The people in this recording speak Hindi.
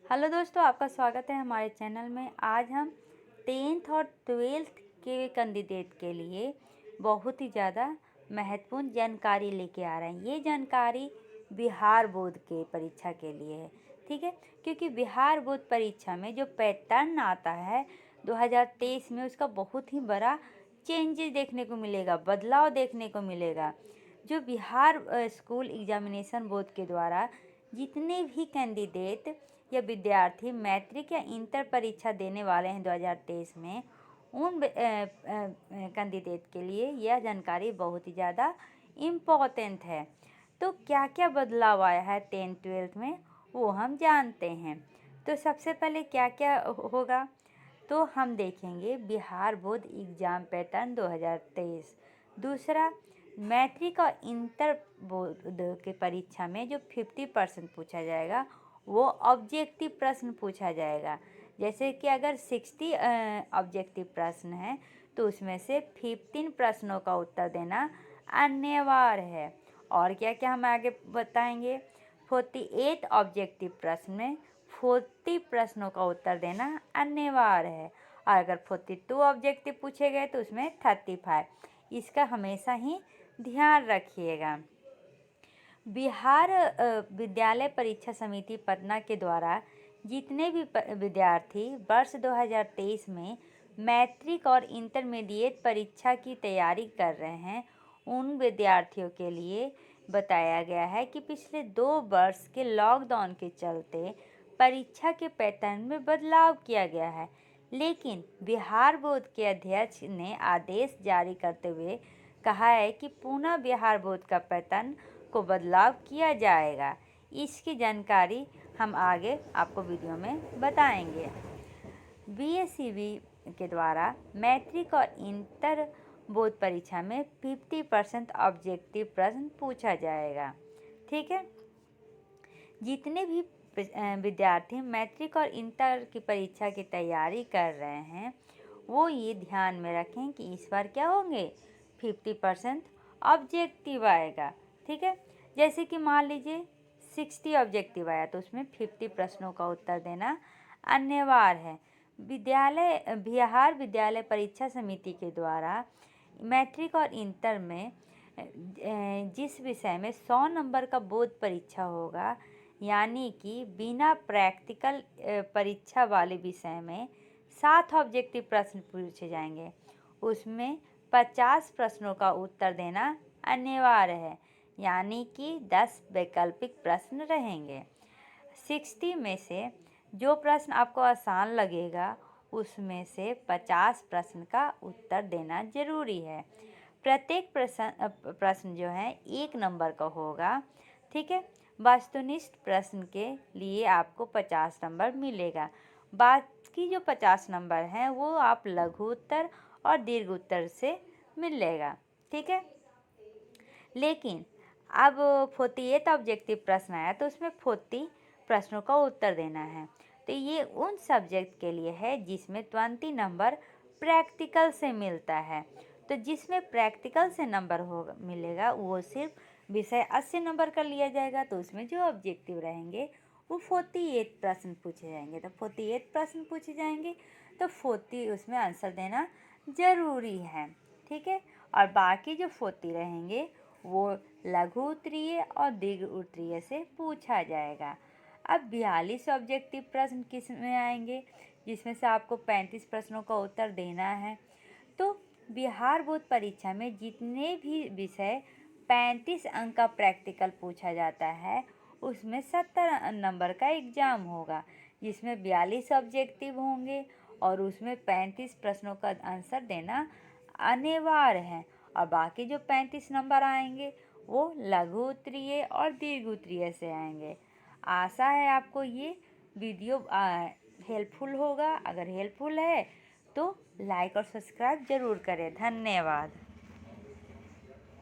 हेलो दोस्तों, आपका स्वागत है हमारे चैनल में। आज हम 10th और 12th के कैंडिडेट के लिए बहुत ही ज़्यादा महत्वपूर्ण जानकारी लेके आ रहे हैं। ये जानकारी बिहार बोर्ड के परीक्षा के लिए है, ठीक है। क्योंकि बिहार बोर्ड परीक्षा में जो पैटर्न आता है 2023 में, उसका बहुत ही बड़ा चेंजेस देखने को मिलेगा, बदलाव देखने को मिलेगा। जो बिहार स्कूल एग्जामिनेशन बोर्ड के द्वारा जितने भी कैंडिडेट या विद्यार्थी मैट्रिक या इंटर परीक्षा देने वाले हैं 2023 में, उन कैंडिडेट के लिए यह जानकारी बहुत ही ज़्यादा इम्पोर्टेंट है। तो क्या क्या बदलाव आया है 10th-12th में, वो हम जानते हैं। तो सबसे पहले क्या क्या होगा, तो हम देखेंगे बिहार बोर्ड एग्ज़ाम पैटर्न 2023। दूसरा, मैट्रिक और इंटर बोर्ड के परीक्षा में जो 50% पूछा जाएगा वो ऑब्जेक्टिव प्रश्न पूछा जाएगा। जैसे कि अगर 60 ऑब्जेक्टिव प्रश्न है तो उसमें से 15 प्रश्नों का उत्तर देना अनिवार्य है। और क्या क्या हम आगे बताएंगे। 48 ऑब्जेक्टिव प्रश्न में 40 प्रश्नों का उत्तर देना अनिवार्य है। और अगर 42 ऑब्जेक्टिव पूछे गए तो उसमें 35। इसका हमेशा ही ध्यान रखिएगा। बिहार विद्यालय परीक्षा समिति पटना के द्वारा जितने भी विद्यार्थी वर्ष 2023 में मैट्रिक और इंटरमीडिएट परीक्षा की तैयारी कर रहे हैं, उन विद्यार्थियों के लिए बताया गया है कि पिछले 2 वर्ष के लॉकडाउन के चलते परीक्षा के पैटर्न में बदलाव किया गया है। लेकिन बिहार बोर्ड के अध्यक्ष ने आदेश जारी करते हुए कहा है कि पुनः बिहार बोर्ड का पैटर्न को बदलाव किया जाएगा। इसकी जानकारी हम आगे आपको वीडियो में बताएंगे। बीएसईबी के द्वारा मैट्रिक और इंटर बोर्ड परीक्षा में 50% ऑब्जेक्टिव प्रश्न पूछा जाएगा, ठीक है। जितने भी विद्यार्थी मैट्रिक और इंटर की परीक्षा की तैयारी कर रहे हैं वो ये ध्यान में रखें कि इस बार क्या होंगे, 50% ऑब्जेक्टिव आएगा, ठीक है। जैसे कि मान लीजिए 60 ऑब्जेक्टिव आया तो उसमें 50 प्रश्नों का उत्तर देना अनिवार्य है। बिहार विद्यालय परीक्षा समिति के द्वारा मैट्रिक और इंटर में जिस विषय में 100 नंबर का बोर्ड परीक्षा होगा, यानी कि बिना प्रैक्टिकल परीक्षा वाले विषय में 7 ऑब्जेक्टिव प्रश्न पूछे जाएंगे, उसमें 50 प्रश्नों का उत्तर देना अनिवार्य है, यानी कि 10 वैकल्पिक प्रश्न रहेंगे। 60 में से जो प्रश्न आपको आसान लगेगा उसमें से 50 प्रश्न का उत्तर देना जरूरी है। प्रत्येक प्रश्न जो है 1 नंबर का होगा, ठीक है। वस्तुनिष्ठ प्रश्न के लिए आपको 50 नंबर मिलेगा। बाकी जो 50 नंबर हैं वो आप लघु उत्तर और दीर्घ उत्तर से मिलेगा, ठीक है। लेकिन अब 48 ऑब्जेक्टिव प्रश्न आया तो उसमें 40 प्रश्नों का उत्तर देना है। तो ये उन सब्जेक्ट के लिए है जिसमें 20 नंबर प्रैक्टिकल से मिलता है। तो जिसमें प्रैक्टिकल से नंबर होगा मिलेगा वो सिर्फ विषय 80 नंबर का लिया जाएगा, तो उसमें जो ऑब्जेक्टिव रहेंगे वो 48 प्रश्न पूछे जाएंगे। तो 48 प्रश्न पूछे जाएंगे तो 40 उसमें आंसर देना ज़रूरी है, ठीक है। और बाकी जो 40 रहेंगे वो लघु उत्तरीय और दीर्घ उत्तरीय से पूछा जाएगा। अब 42 ऑब्जेक्टिव प्रश्न किस में आएंगे, जिसमें से आपको 35 प्रश्नों का उत्तर देना है। तो बिहार बोर्ड परीक्षा में जितने भी विषय 35 अंक का प्रैक्टिकल पूछा जाता है उसमें 70 नंबर का एग्ज़ाम होगा, जिसमें 42 ऑब्जेक्टिव होंगे और उसमें 35 प्रश्नों का आंसर देना अनिवार्य है। और बाकी जो 35 नंबर आएंगे वो लघु उत्तरीय और दीर्घ उत्तरीय से आएंगे। आशा है आपको ये वीडियो हेल्पफुल होगा। अगर हेल्पफुल है तो लाइक और सब्सक्राइब ज़रूर करें। धन्यवाद।